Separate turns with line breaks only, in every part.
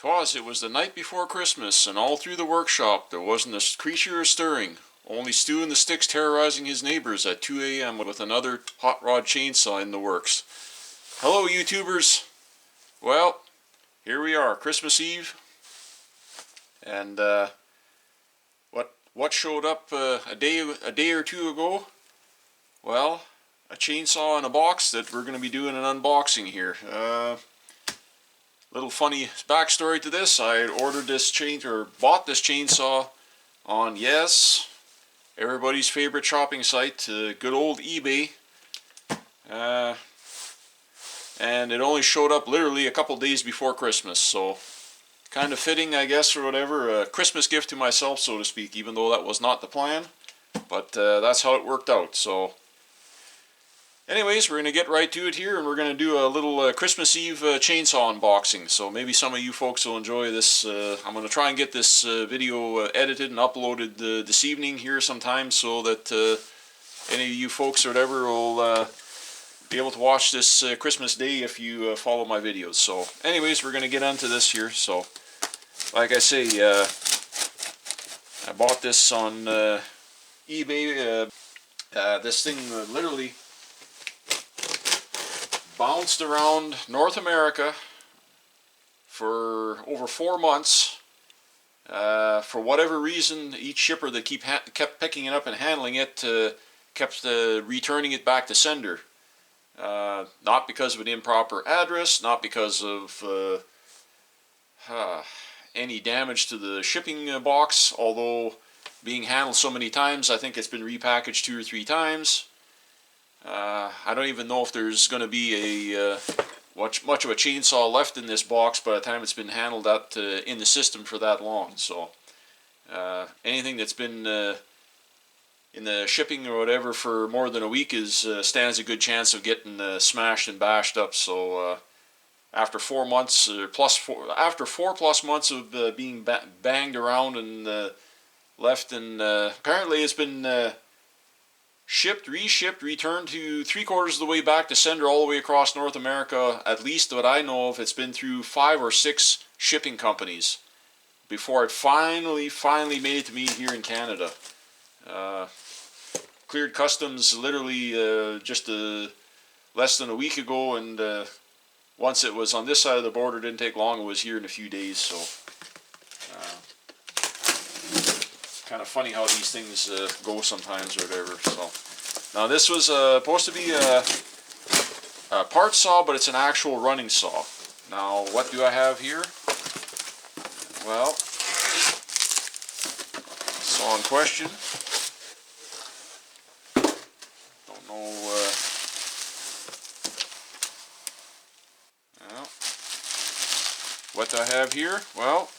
It was the night before Christmas, and all through the workshop there wasn't a creature stirring, only Stu and the Sticks terrorizing his neighbors at 2 a.m. with another hot rod chainsaw in the works. Hello, YouTubers! Well, here we are, Christmas Eve, and what showed up a day or two ago? Well, a chainsaw in a box that we're going to be doing an unboxing here. Little funny backstory to this: I ordered this bought this chainsaw on, yes, everybody's favorite shopping site, good old eBay. And it only showed up literally a couple days before Christmas, so kind of fitting, I guess, or whatever. A Christmas gift to myself, so to speak, even though that was not the plan. But that's how it worked out. So anyways, we're going to get right to it here, and we're going to do a little Christmas Eve chainsaw unboxing. So maybe some of you folks will enjoy this. I'm going to try and get this video edited and uploaded this evening here sometime, so that any of you folks or whatever will be able to watch this Christmas Day if you follow my videos. So anyways, we're going to get onto this here. So like I say, I bought this on eBay. This thing literally bounced around North America for over 4 months. For whatever reason, each shipper that kept picking it up and handling it kept returning it back to sender. Not because of an improper address, not because of any damage to the shipping box, although being handled so many times, I think it's been repackaged 2 or 3 times. I don't even know if there's going to be much of a chainsaw left in this box by the time it's been handled out in the system for that long. So anything that's been in the shipping or whatever for more than a week stands a good chance of getting smashed and bashed up. So after 4 months, after 4+ months of being banged around and left, and apparently it's been shipped, reshipped, returned to 3/4 of the way back to sender all the way across North America. At least what I know of, it's been through 5 or 6 shipping companies before it finally made it to me here in Canada. Cleared customs literally just less than a week ago, and once it was on this side of the border, it didn't take long. It was here in a few days. So kind of funny how these things go sometimes or whatever. So now this was supposed to be a part saw, but it's an actual running saw. Now what do I have here? Well, saw in question. Don't know. Well, what do I have here? Well,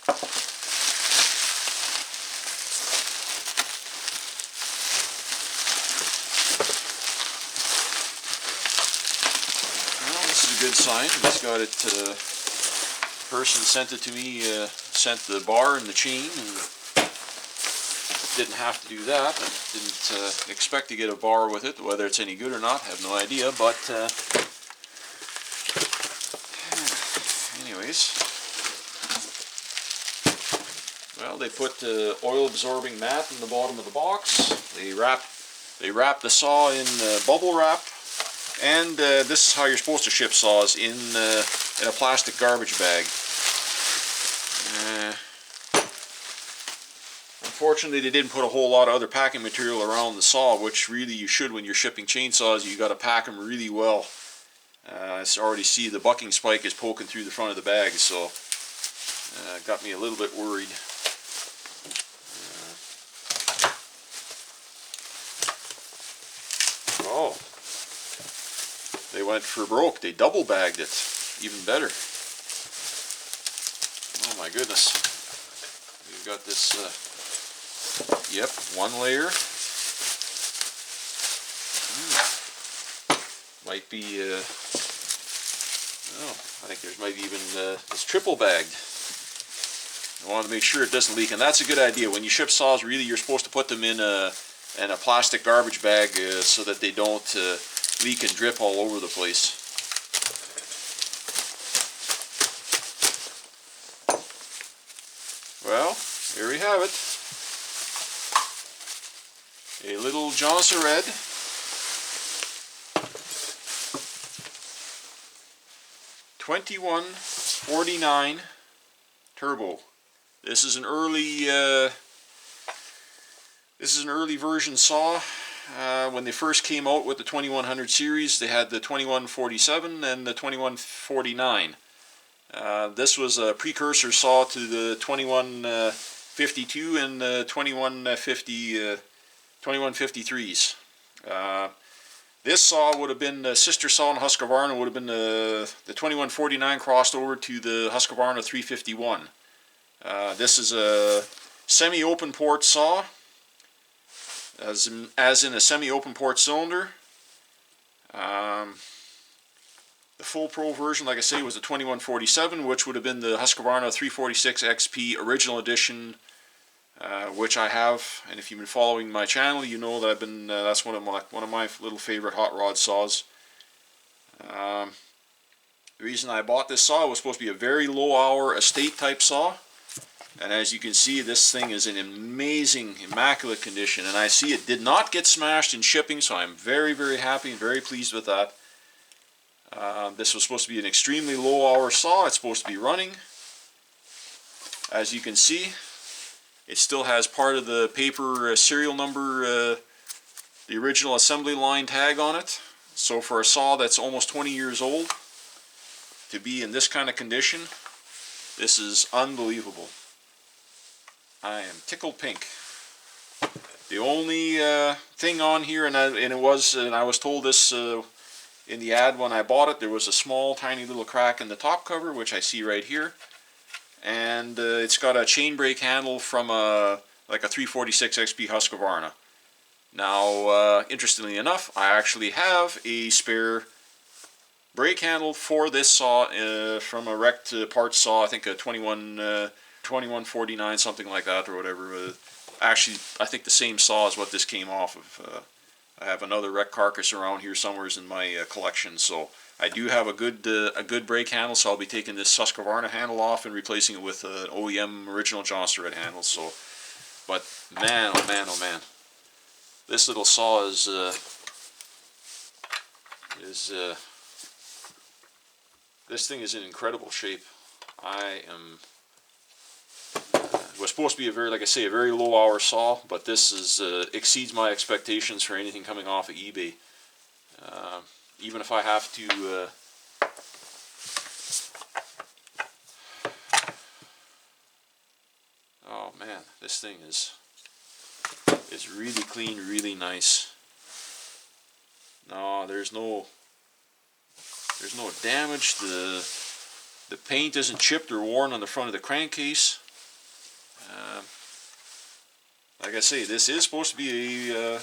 good sign. It's got it. Person sent it to me. Sent the bar and the chain, and didn't have to do that. I didn't expect to get a bar with it. Whether it's any good or not, I have no idea. But anyways, well, they put oil-absorbing mat in the bottom of the box. They wrap the saw in bubble wrap. And this is how you're supposed to ship saws, in a plastic garbage bag. Unfortunately, they didn't put a whole lot of other packing material around the saw, which really you should when you're shipping chainsaws. You got to pack them really well. I already see the bucking spike is poking through the front of the bag, so got me a little bit worried. Oh. They went for broke. They double bagged it. Even better. Oh my goodness. We've got this, yep, 1 layer. Might be, oh, I think there's might even, it's triple bagged. I want to make sure it doesn't leak, and that's a good idea. When you ship saws, really you're supposed to put them in a plastic garbage bag so that they don't leak and drip all over the place. Well, here we have it. A little Jonsered 2149 turbo. This is an early version saw. When they first came out with the 2100 series, they had the 2147 and the 2149. This was a precursor saw to the 2152 and the 2153s. This saw would have been the sister saw in Husqvarna, would have been the 2149 crossed over to the Husqvarna 351. This is a semi-open port saw, as in a semi-open port cylinder. The full pro version, like I say, was the 2147, which would have been the Husqvarna 346 XP original edition, which I have. And if you've been following my channel, you know that I've been. That's one of my little favorite hot rod saws. The reason I bought this saw was supposed to be a very low hour estate type saw. And as you can see, this thing is in amazing, immaculate condition. And I see it did not get smashed in shipping, so I'm very, very happy and very pleased with that. This was supposed to be an extremely low hour saw. It's supposed to be running. As you can see, it still has part of the paper serial number, the original assembly line tag on it. So for a saw that's almost 20 years old, to be in this kind of condition, this is unbelievable. I am tickled pink. The only thing on here, and I was told this in the ad when I bought it, there was a small tiny little crack in the top cover, which I see right here, and it's got a chain brake handle from like a 346 XP Husqvarna. Now, interestingly enough, I actually have a spare brake handle for this saw from a wrecked parts saw, I think a 2149, something like that, or whatever. Actually, I think the same saw is what this came off of. I have another wrecked carcass around here somewhere in my collection, so I do have a good brake handle. So I'll be taking this Husqvarna handle off and replacing it with an OEM original Jonsered handle. So, but man, oh man, oh man, this little saw is this thing is in incredible shape. It was supposed to be a very, like I say, a very low hour saw, but this is exceeds my expectations for anything coming off of eBay. Even if I have to oh man, this thing is really clean, really nice. No, there's no damage. The paint isn't chipped or worn on the front of the crankcase. Like I say, this is supposed to be a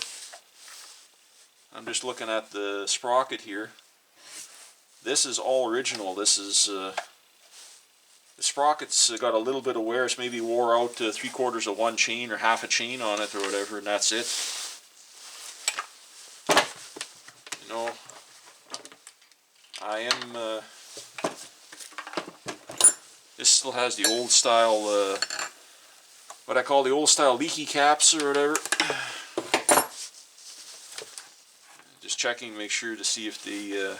I'm just looking at the sprocket here. This is all original. This is the sprocket's got a little bit of wear. It's maybe wore out 3/4 of one chain or half a chain on it or whatever, and that's it. You know, this still has the old style, what I call the old style leaky caps or whatever. Just checking, make sure to see if the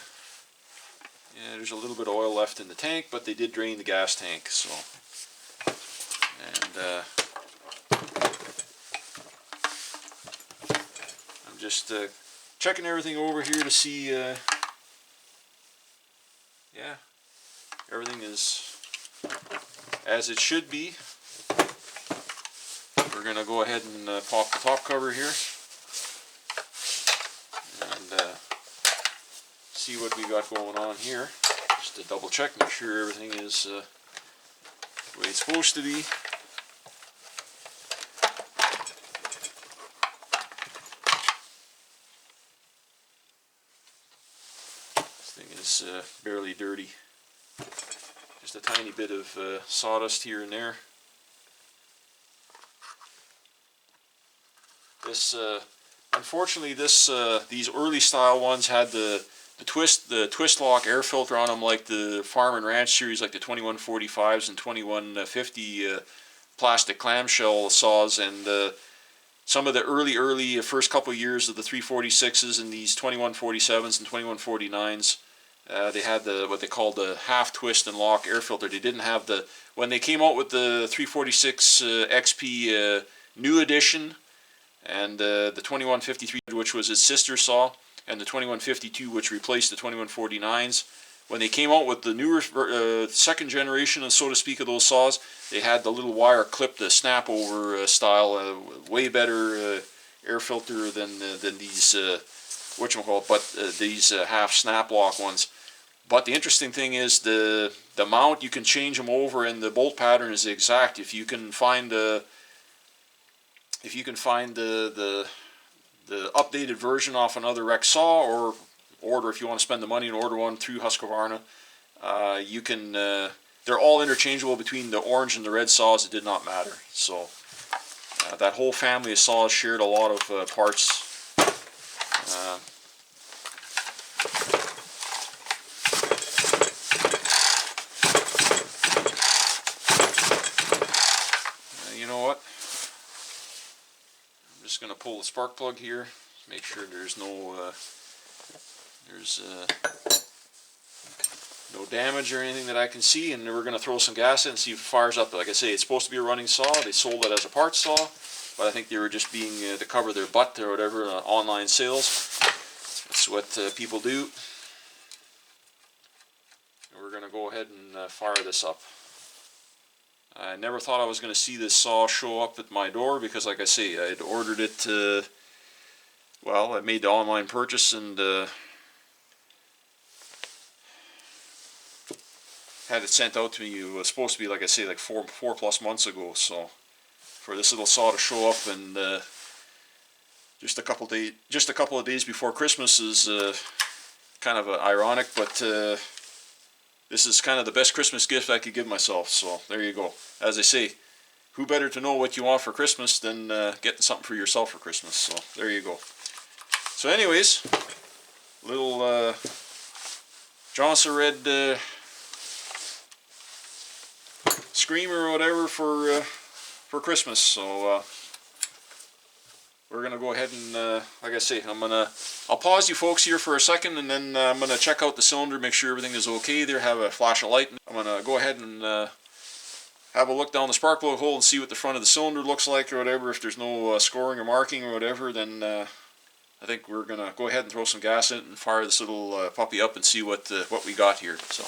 yeah, there's a little bit of oil left in the tank, but they did drain the gas tank, so. And I'm just checking everything over here to see, yeah, everything is as it should be. We're going to go ahead and pop the top cover here and see what we got going on here, just to double check, make sure everything is the way it's supposed to be. This thing is barely dirty, just a tiny bit of sawdust here and there. This, unfortunately, these early style ones had the twist lock air filter on them, like the Farm and Ranch series, like the 2145s and 2150 plastic clamshell saws, and some of the early first couple of years of the 346s and these 2147s and 2149s, they had what they called the half twist and lock air filter. They didn't have when they came out with the 346 XP new edition, and the 2153, which was its sister saw, and the 2152, which replaced the 2149s. When they came out with the newer second generation, so to speak, of those saws, they had the little wire clip, the snap over style, way better air filter than these whatchamacallit, but these half snap lock ones. But the interesting thing is the mount, you can change them over, and the bolt pattern is exact. If you can find the updated version off another rec saw, or order, if you want to spend the money and order one through Husqvarna, you can. They're all interchangeable between the orange and the red saws. It did not matter. So that whole family of saws shared a lot of parts. You know what? I'm just going to pull the spark plug here, make sure there's no no damage or anything that I can see, and we're going to throw some gas in and see if it fires up. Like I say, it's supposed to be a running saw. They sold it as a parts saw, but I think they were just being to cover their butt or whatever, online sales. That's what people do. And we're going to go ahead and fire this up. I never thought I was going to see this saw show up at my door, because like I say, I had ordered it, well, I made the online purchase and had it sent out to me. It was supposed to be, like I say, like four plus months ago. So for this little saw to show up and just a couple of days before Christmas is kind of ironic, but this is kind of the best Christmas gift I could give myself. So there you go. As I say, who better to know what you want for Christmas than getting something for yourself for Christmas? So there you go. So anyways, little Jonsered screamer or whatever for Christmas. So we're gonna go ahead and like I say, I'll pause you folks here for a second, and then I'm gonna check out the cylinder, make sure everything is okay there, have a flash of light. I'm gonna go ahead and have a look down the spark plug hole and see what the front of the cylinder looks like or whatever. If there's no scoring or marking or whatever, then I think we're gonna go ahead and throw some gas in it and fire this little puppy up and see what we got here. So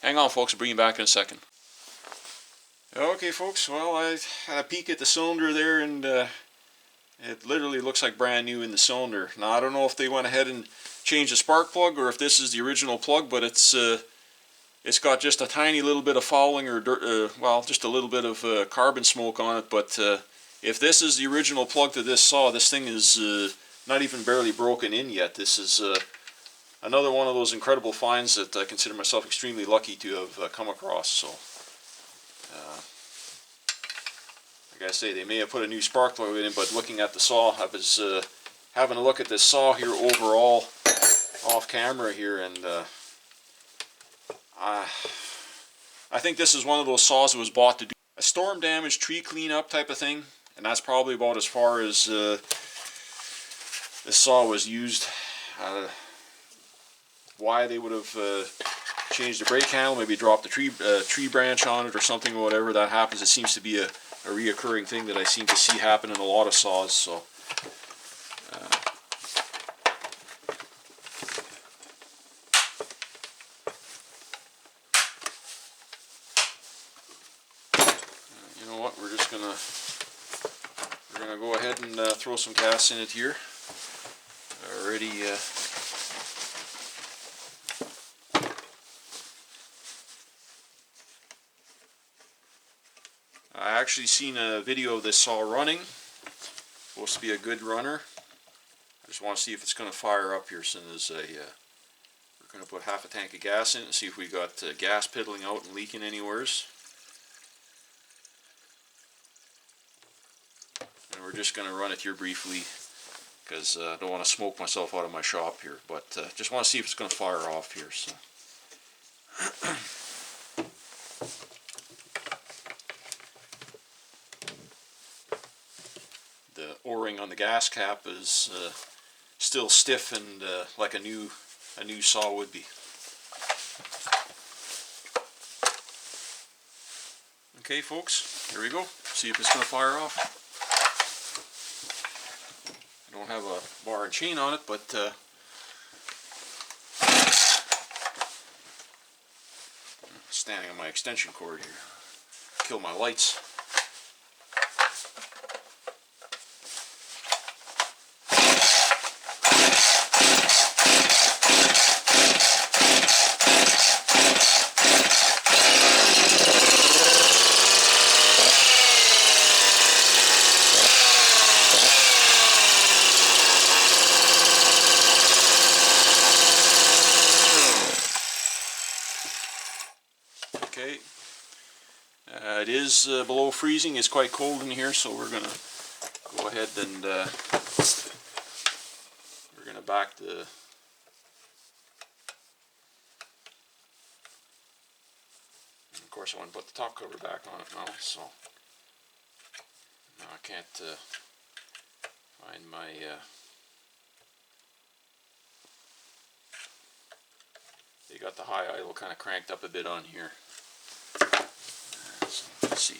hang on folks, I'll bring you back in a second. Okay folks, well, I had a peek at the cylinder there, and it literally looks like brand new in the cylinder. Now I don't know if they went ahead and changed the spark plug, or if this is the original plug, but it's got just a tiny little bit of fouling, or dirt, well, just a little bit of carbon smoke on it. But if this is the original plug to this saw, this thing is not even barely broken in yet. This is another one of those incredible finds that I consider myself extremely lucky to have come across. So like I say, they may have put a new spark plug in it, but looking at the saw, I was having a look at this saw here overall off camera here, and I think this is one of those saws that was bought to do a storm damaged tree cleanup type of thing, and that's probably about as far as this saw was used. Why they would have changed the brake handle, maybe dropped the tree branch on it or something, or whatever that happens. It seems to be a reoccurring thing that I seem to see happen in a lot of saws. So you know what, we're gonna go ahead and throw some gas in it here. Already I actually seen a video of this saw running. Supposed to be a good runner. I just want to see if it's going to fire up here. Soon as we're going to put half a tank of gas in it and see if we got gas piddling out and leaking anywheres. And we're just going to run it here briefly, because I don't want to smoke myself out of my shop here. But just want to see if it's going to fire off here. So. O-ring on the gas cap is still stiff and like a new saw would be. Okay folks, here we go. See if it's going to fire off. I don't have a bar and chain on it, but standing on my extension cord here. Kill my lights. Okay, it is below freezing. It's quite cold in here, so we're gonna go ahead and we're gonna back the of course I want to put the top cover back on it now, so now I can't find my they got the high idle kind of cranked up a bit on here. So let's see.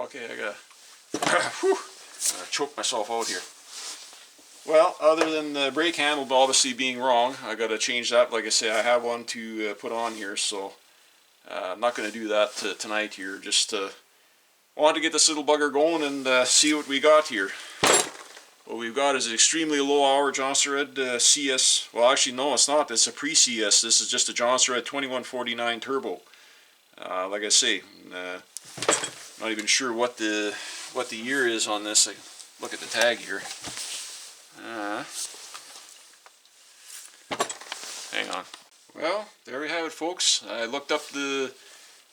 Okay, I gotta choke myself out here. Well, other than the brake handle obviously being wrong, I gotta change that. Like I say, I have one to put on here, so I'm not gonna do that tonight here. Just wanted to get this little bugger going and see what we got here. What we've got is an extremely low hour Jonsered CS. Well, actually, no, it's not. It's a pre-CS. This is just a Jonsered 2149 turbo. Like I say. Not even sure what the year is on this. I look at the tag here. Hang on. Well, there we have it, folks. I looked up the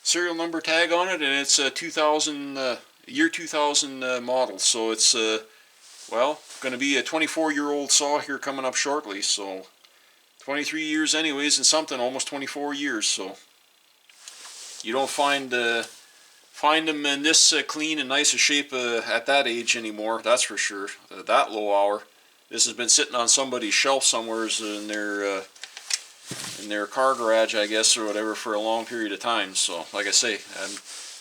serial number tag on it, and it's a 2000 year 2000 model. So it's well, going to be a 24-year-old saw here coming up shortly. So 23 years, anyways, and something, almost 24 years. So you don't find them in this clean and nice a shape at that age anymore, that's for sure. That low hour. This has been sitting on somebody's shelf somewhere in their car garage, I guess, or whatever, for a long period of time. So, like I say,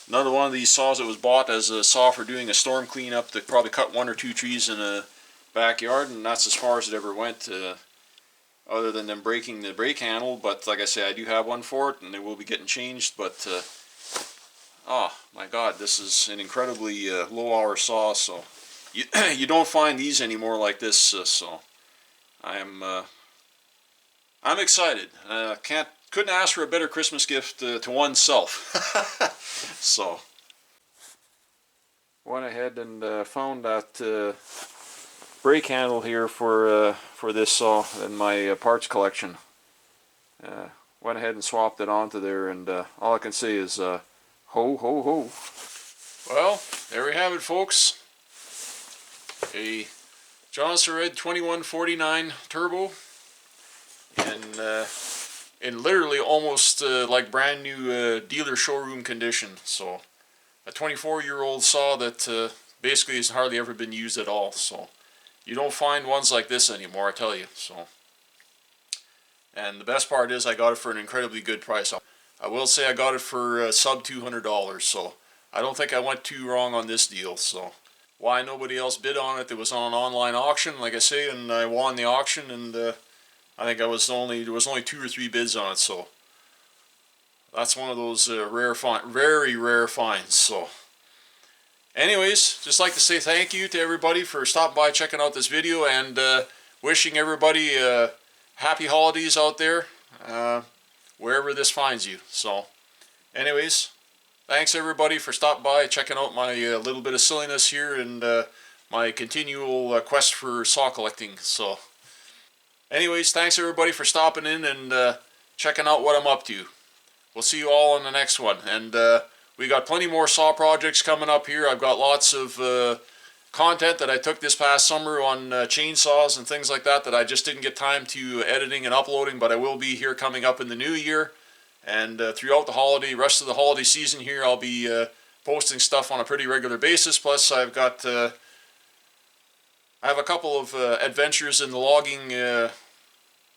another one of these saws that was bought as a saw for doing a storm cleanup that probably cut 1 or 2 trees in a backyard, and that's as far as it ever went, other than them breaking the brake handle. But like I say, I do have one for it, and they will be getting changed, but oh my God, this is an incredibly low-hour saw. So you don't find these anymore like this. So I'm excited. Couldn't ask for a better Christmas gift to oneself. So went ahead and found that brake handle here for this saw in my parts collection. Went ahead and swapped it onto there, and all I can say is ho, ho, ho. Well, there we have it, folks. A Jonsered 2149 turbo in literally almost like brand new dealer showroom condition. So a 24-year-old saw that basically has hardly ever been used at all. So you don't find ones like this anymore, I tell you. So, and the best part is I got it for an incredibly good price. I will say I got it for sub $200, so I don't think I went too wrong on this deal. So why nobody else bid on it? It was on an online auction, like I say, and I won the auction, and I think there was only 2 or 3 bids on it. So that's one of those very rare finds. So anyways, just like to say thank you to everybody for stopping by, checking out this video, and wishing everybody happy holidays out there, wherever this finds you. So Anyways, thanks everybody for stopping by, checking out my little bit of silliness here and my continual quest for saw collecting. So, anyways, thanks everybody for stopping in and checking out what I'm up to. We'll see you all in the next one. And we got plenty more saw projects coming up here. I've got lots of content that I took this past summer on chainsaws and things like that that I just didn't get time to editing and uploading, but I will be here coming up in the new year. And throughout the rest of the holiday season here, I'll be posting stuff on a pretty regular basis. Plus, I have a couple of adventures in the logging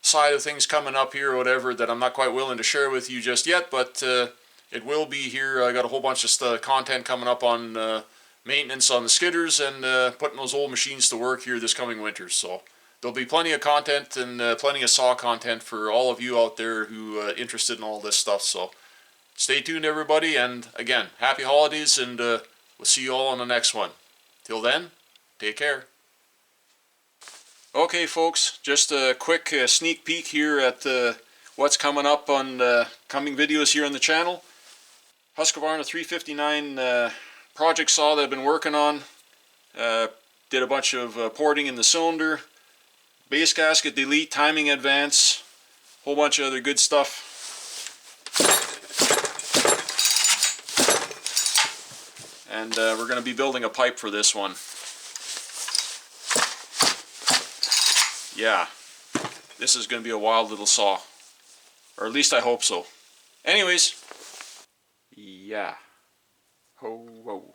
side of things coming up here or whatever that I'm not quite willing to share with you just yet, but it will be here. I got a whole bunch of content coming up on maintenance on the skidders and putting those old machines to work here this coming winter. So there'll be plenty of content and plenty of saw content for all of you out there who are interested in all this stuff. So stay tuned, everybody, and again, happy holidays, and we'll see you all on the next one. Till then, take care. Okay, folks, just a quick sneak peek here at what's coming up on coming videos here on the channel. Husqvarna 359 project saw that I've been working on. Did a bunch of porting in the cylinder, base gasket delete, timing advance, whole bunch of other good stuff. And we're going to be building a pipe for this one. Yeah, this is going to be a wild little saw. Or at least I hope so. Anyways, yeah. Ho, whoa.